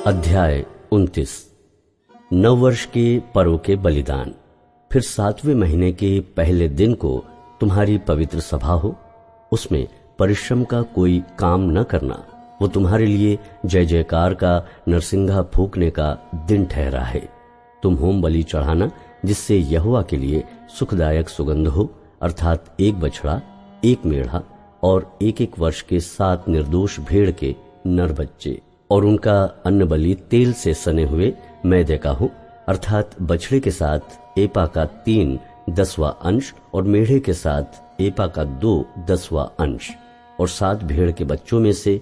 अध्याय 29। नववर्ष के पर्व के बलिदान। फिर 7वें महीने के पहले दिन को तुम्हारी पवित्र सभा हो, उसमें परिश्रम का कोई काम न करना। वो तुम्हारे लिए जय जयकार का नरसिंगा फूंकने का दिन ठहरा है। तुम होम बलि चढ़ाना, जिससे यहोवा के लिए सुखदायक सुगंध हो, अर्थात एक बछड़ा, एक मेढ़ा और एक वर्ष के 7 निर्दोष भेड़ के नर बच्चे, और उनका अन्न बलि तेल से सने हुए मैदे का हो, अर्थात बछड़े के साथ एपा का 3/10वां अंश और मेढ़े के साथ एपा का 2/10वां अंश, और 7 भेड़ के बच्चों में से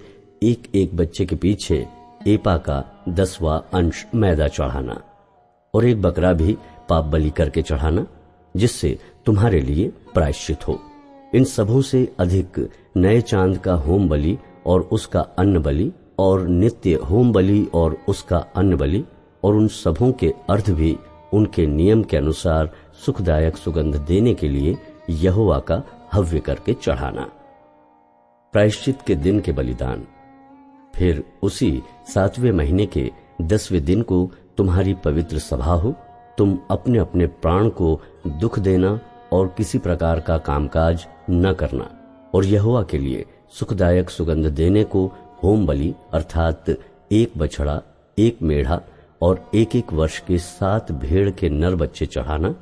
एक बच्चे के पीछे एपा का 10वां अंश मैदा चढ़ाना, और एक बकरा भी पाप बलि करके चढ़ाना, जिससे तुम्हारे लिए प्रायश्चित हो। इन सबों से अधिक नए चांद का होम बलि और उसका अन्न बलि, और नित्य होम बलि और उसका अन्न बलि, और उन सबों के अर्थ भी उनके नियम के अनुसार सुखदायक सुगंध देने के लिए यहोवा का हव्य करके चढ़ाना। प्रायश्चित के दिन के बलिदान। फिर उसी 7वें महीने के 10वें दिन को तुम्हारी पवित्र सभा हो। तुम अपने अपने प्राण को दुख देना और किसी प्रकार का कामकाज न करना, और यहोवा के लिए सुखदायक सुगंध देने को होम बलि अर्थात एक बछड़ा, एक मेढ़ा और एक वर्ष के 7 भेड़ के नर बच्चे चढ़ाना।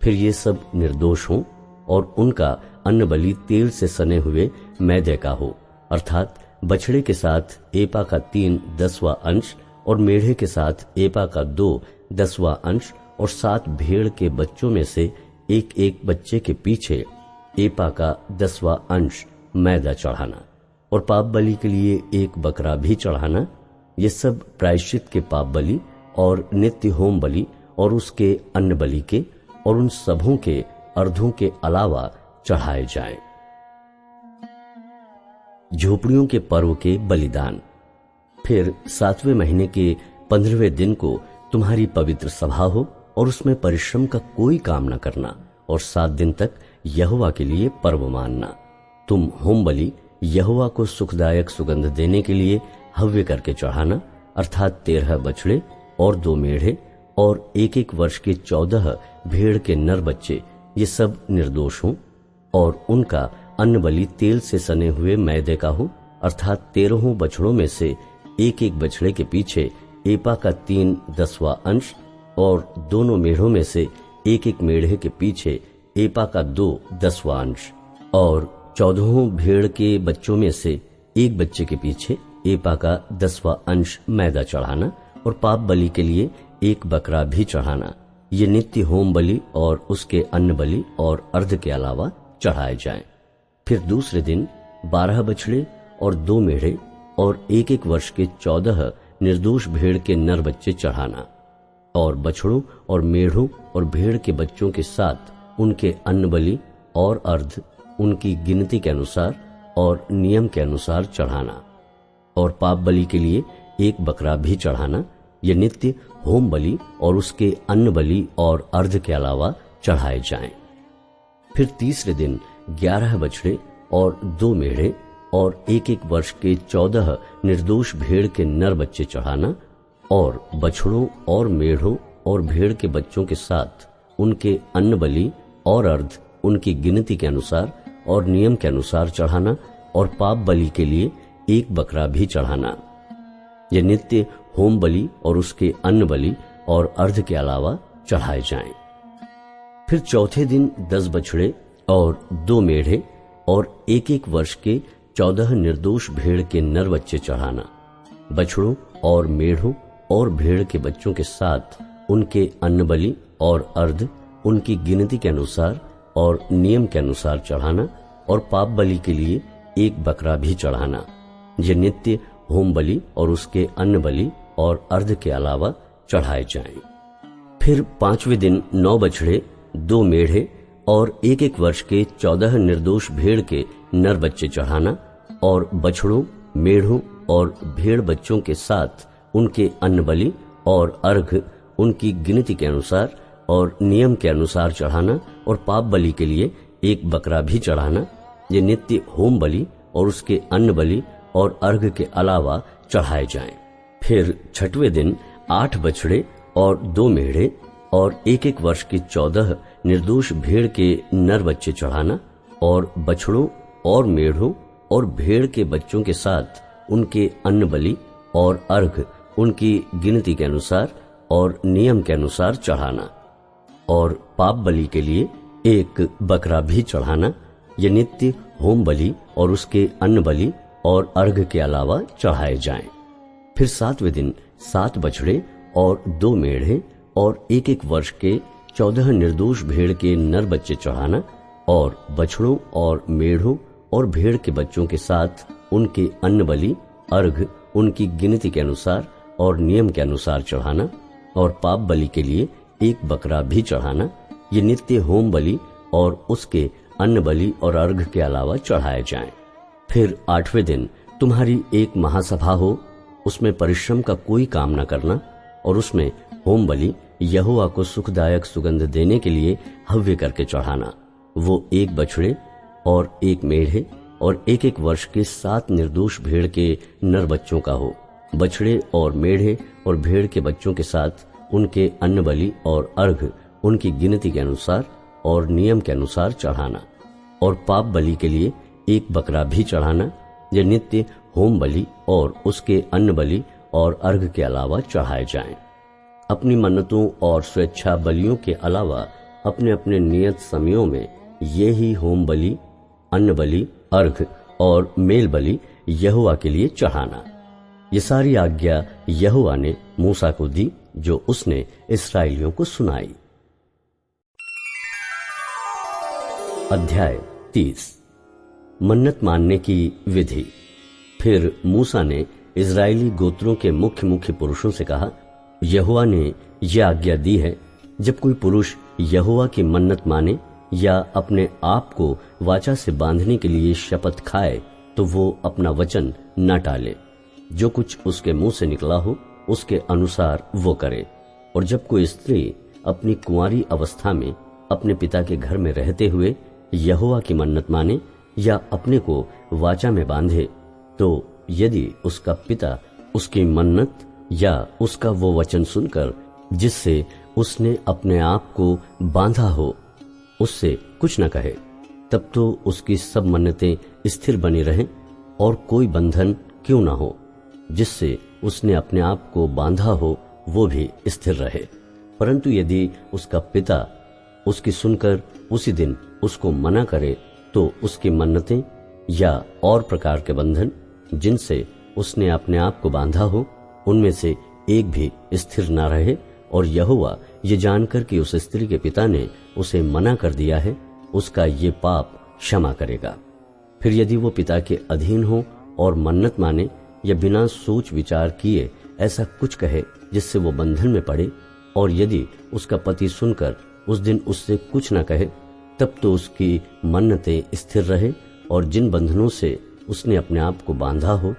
फिर ये सब निर्दोष हों, और उनका अन्न बलि तेल से सने हुए मैदे का हो, अर्थात बछड़े के साथ एपा का 3/10वां अंश और मेढ़े के साथ एपा का 2/10वां अंश, और 7 भेड़ के बच्चों में से एक बच्चे के पीछे एपा का 10वां अंश मैदा चढ़ाना, और पाप बलि के लिए एक बकरा भी चढ़ाना। ये सब प्रायश्चित के पाप बलि और नित्य होम बलि और उसके अन्न बलि के और उन सबों के अर्धों के अलावा चढ़ाए जाएं। झोपड़ियों के पर्व के बलिदान। फिर 7वें महीने के 15वें दिन को तुम्हारी पवित्र सभा हो, और उसमें परिश्रम का कोई काम न करना, और 7 दिन तक यहोवा के लिए पर्व मानना। तुम होम बलि यहोवा को सुखदायक सुगंध देने के लिए हव्य करके चढ़ाना, अर्थात 13 बछड़े और 2 मेढ़े और एक वर्ष के 14 भेड़ के नर बच्चे, ये सब निर्दोष हों, और उनका अन्न बलि तेल से सने हुए मैदे का हो, अर्थात 13 बछड़ों में से एक बछड़े के पीछे एपा का 3/10वां अंश, और दोनों मेढ़ों में से एक मेढ़े के पीछे एपा का 2/10वां अंश, और 14 भेड़ के बच्चों में से एक बच्चे के पीछे एपा का 10वां अंश मैदा चढ़ाना, और पाप बलि के लिए एक बकरा भी चढ़ाना। ये नित्य होम बलि और उसके अन्न बलि और अर्ध के अलावा चढ़ाए जाएं। फिर दूसरे दिन 12 बछड़े और 2 मेढ़े और एक वर्ष के 14 निर्दोष भेड़ के नर बच्चे चढ़ाना, और बछड़ों और मेढ़ों और भेड़ के बच्चों के साथ उनके अन्न बलि और अर्ध उनकी गिनती के अनुसार और नियम के अनुसार चढ़ाना, और पाप बलि के लिए एक बकरा भी चढ़ाना। ये नित्य होम बलि और उसके अन्न बलि और अर्ध के अलावा चढ़ाए जाएं। फिर तीसरे दिन 11 बछड़े और 2 मेढ़े और एक वर्ष के 14 निर्दोष भेड़ के नर बच्चे चढ़ाना, और बछड़ों और मेढ़ों और भेड़ के बच्चों के साथ उनके अन्न बलि और अर्ध उनकी गिनती के अनुसार और नियम के अनुसार चढ़ाना, और पाप बलि के लिए एक बकरा भी चढ़ाना। ये नित्य होम बलि और उसके अन्न बलि और अर्ध के अलावा चढ़ाए जाएं। फिर चौथे दिन 10 बछड़े और 2 मेढ़े और एक वर्ष के 14 निर्दोष भेड़ के नर बच्चे चढ़ाना, बछड़ों और मेढ़ों और भेड़ के बच्चों के साथ उनके अन्न बलि और अर्ध उनकी गिनती के अनुसार और नियम के अनुसार चढ़ाना, और पाप बलि के लिए एक बकरा भी चढ़ाना। ये नित्य होम बलि और उसके अन्न बलि और अर्ध के अलावा चढ़ाए जाएं। फिर 5वें दिन 9 बछड़े, 2 मेढ़े और एक वर्ष के 14 निर्दोष भेड़ के नर बच्चे चढ़ाना, और बछड़ों, मेढ़ों और भेड़ बच्चों के साथ उनके अन्न बलि और अर्घ उनकी गिनती के अनुसार और नियम के अनुसार चढ़ाना, और पाप बलि के लिए एक बकरा भी चढ़ाना। ये नित्य होम बलि और उसके अन्न बलि और अर्घ के अलावा चढ़ाए जाएं। फिर छठवें दिन 8 बछड़े और 2 मेढ़े और 1-1 वर्ष की 14 निर्दोष भेड़ के नर बच्चे चढ़ाना, और बछड़ों और मेढ़ों और भेड़ के बच्चों के साथ उनके अन्न बलि और अर्घ उनकी गिनती के अनुसार और नियम के अनुसार चढ़ाना। और पाप बलि के लिए एक बकरा भी चढ़ाना। ये नित्य होम बलि और उसके अन्न बलि और अर्घ के अलावा चढ़ाए जाएं। फिर 7वें दिन 7 बछड़े और 2 मेढ़े और 1-1 वर्ष के 14 निर्दोष भेड़ के नर बच्चे चढ़ाना, और बछड़ों और मेढ़ों और भेड़ के बच्चों के साथ उनके अन्न बलि अर्घ उनकी गिनती के अनुसार और नियम के अनुसार चढ़ाना। और पाप बलि के लिए एक बकरा भी चढ़ाना। ये नित्य होम बलि और उसके अन्न बलि और अर्घ के अलावा चढ़ाए जाएं। फिर 8वें दिन तुम्हारी एक महासभा हो, उसमें परिश्रम का कोई काम न करना, और उसमें होम बलि यहोवा को सुखदायक सुगंध देने के लिए हव्य करके चढ़ाना। वो 1 बछड़े और 1 मेढ़े और 1-1 वर्ष के 7 निर्दोष भेड़ के नर बच्चों का हो। बछड़े और मेढ़े और भेड़ के बच्चों के साथ उनके अन्न बलि और अर्घ उनकी गिनती के अनुसार और नियम के अनुसार चढ़ाना। और पाप बलि के लिए एक बकरा भी चढ़ाना। यह नित्य होम बलि और उसके अन्न बलि और अर्घ के अलावा चढ़ाए जाएं। अपनी मन्नतों और स्वेच्छा बलियों के अलावा अपने अपने नियत समयों में ये ही होम बलि, अन्न बलि, अर्घ और मेल बलि यहोवा के लिए चढ़ाना। ये सारी आज्ञा यहोवा ने मूसा को दी, जो उसने इस्राएलियों को सुनाई। अध्याय 30। मन्नत मानने की विधि। फिर मूसा ने इस्राएली गोत्रों के मुख्य मुख्य पुरुषों से कहा, यहोवा ने यह आज्ञा दी है, जब कोई पुरुष यहोवा की मन्नत माने या अपने आप को वाचा से बांधने के लिए शपथ खाए, तो वो अपना वचन न टाले। जो कुछ उसके मुंह से निकला हो उसके अनुसार वो करे। और जब कोई स्त्री अपनी कुंवारी अवस्था में अपने पिता के घर में रहते हुए यहोवा की मन्नत माने या अपने को वाचा में बांधे, तो यदि उसका पिता उसकी मन्नत या उसका वो वचन सुनकर जिससे उसने अपने आप को बांधा हो उससे कुछ न कहे, तब तो उसकी सब मन्नतें स्थिर बनी रहें और कोई बंधन क्यों न हो जिससे उसने अपने आप को बांधा हो वो भी स्थिर रहे। परंतु यदि उसका पिता उसकी सुनकर उसी दिन उसको मना करे, तो उसकी मन्नतें या और प्रकार के बंधन जिनसे उसने अपने आप को बांधा हो उनमें से एक भी स्थिर न रहे। और यहोवा ये जानकर कि उस स्त्री के पिता ने उसे मना कर दिया है, उसका ये पाप क्षमा करेगा। फिर यदि वो पिता के अधीन हो और मन्नत माने या बिना सोच विचार किए ऐसा कुछ कहे जिससे वो बंधन में पड़े, और यदि उसका पति सुनकर उस दिन उससे कुछ न कहे, तब तो उसकी मन्नतें स्थिर रहे और जिन बंधनों से उसने अपने आप को बांधा हो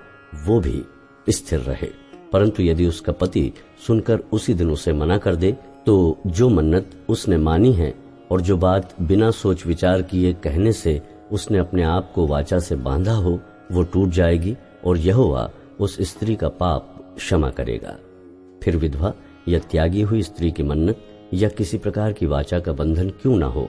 वो भी स्थिर रहे। परंतु यदि उसका पति सुनकर उसी दिन उसे मना कर दे, तो जो मन्नत उसने मानी है और जो बात बिना सोच विचार किए कहने से उसने अपने आप को वाचा से बांधा हो वो टूट जाएगी और यहोवा उस स्त्री का पाप क्षमा करेगा। फिर विधवा या त्यागी हुई स्त्री की मन्नत या किसी प्रकार की वाचा का बंधन क्यों न हो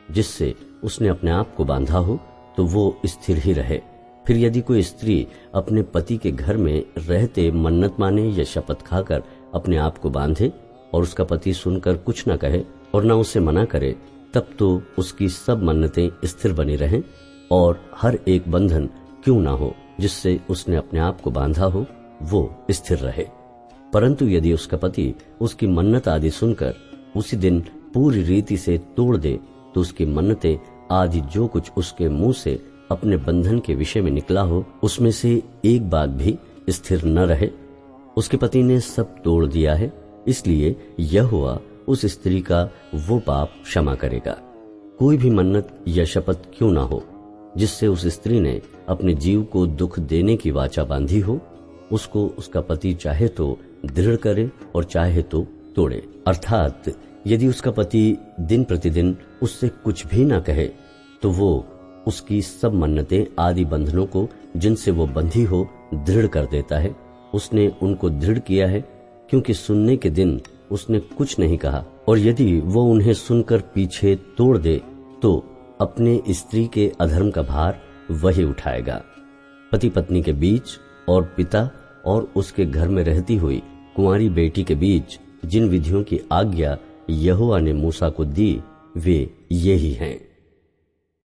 जिससे उसने अपने आप को बांधा हो, तो वो स्थिर ही रहे। फिर यदि कोई स्त्री अपने पति के घर में रहते मन्नत माने या शपथ खाकर अपने आप को बांधे और उसका पति सुनकर कुछ न कहे और न उसे मना करे, तब तो उसकी सब मन्नतें स्थिर बनी रहें और हर एक बंधन क्यों ना हो जिससे उसने अपने आप को बांधा हो वो स्थिर रहे। परंतु यदि उसका पति उसकी मन्नत आदि सुनकर उसी दिन पूरी रीति से तोड़ दे, तो उसकी मन्नतें आदि जो कुछ उसके मुंह से अपने बंधन के विषय में निकला हो उसमें से एक बात भी स्थिर न रहे। उसके पति ने सब तोड़ दिया है, इसलिए यहोवा उस स्त्री का वो पाप क्षमा करेगा। कोई भी मन्नत या शपथ क्यों ना हो जिससे उस स्त्री ने अपने जीव को दुख देने की वाचा बांधी हो, उसको उसका पति चाहे तो दृढ़ करे और चाहे तो तोड़े। अर्थात यदि उसका पति दिन प्रतिदिन उससे कुछ भी ना कहे, तो वो उसकी सब मन्नतें आदि बंधनों को जिनसे वो बंधी हो दृढ़ कर देता है उसने उनको दृढ़ किया है, क्योंकि सुनने के दिन उसने कुछ नहीं कहा, और यदि वो उन्हें सुनकर पीछे तोड़ दे तो अपने स्त्री के अधर्म का भार वही उठाएगा। पति पत्नी के बीच और पिता और उसके घर में रहती हुई कुंवारी बेटी के बीच जिन विधियों की आज्ञा यहोवा ने मूसा को दी वे यही हैं।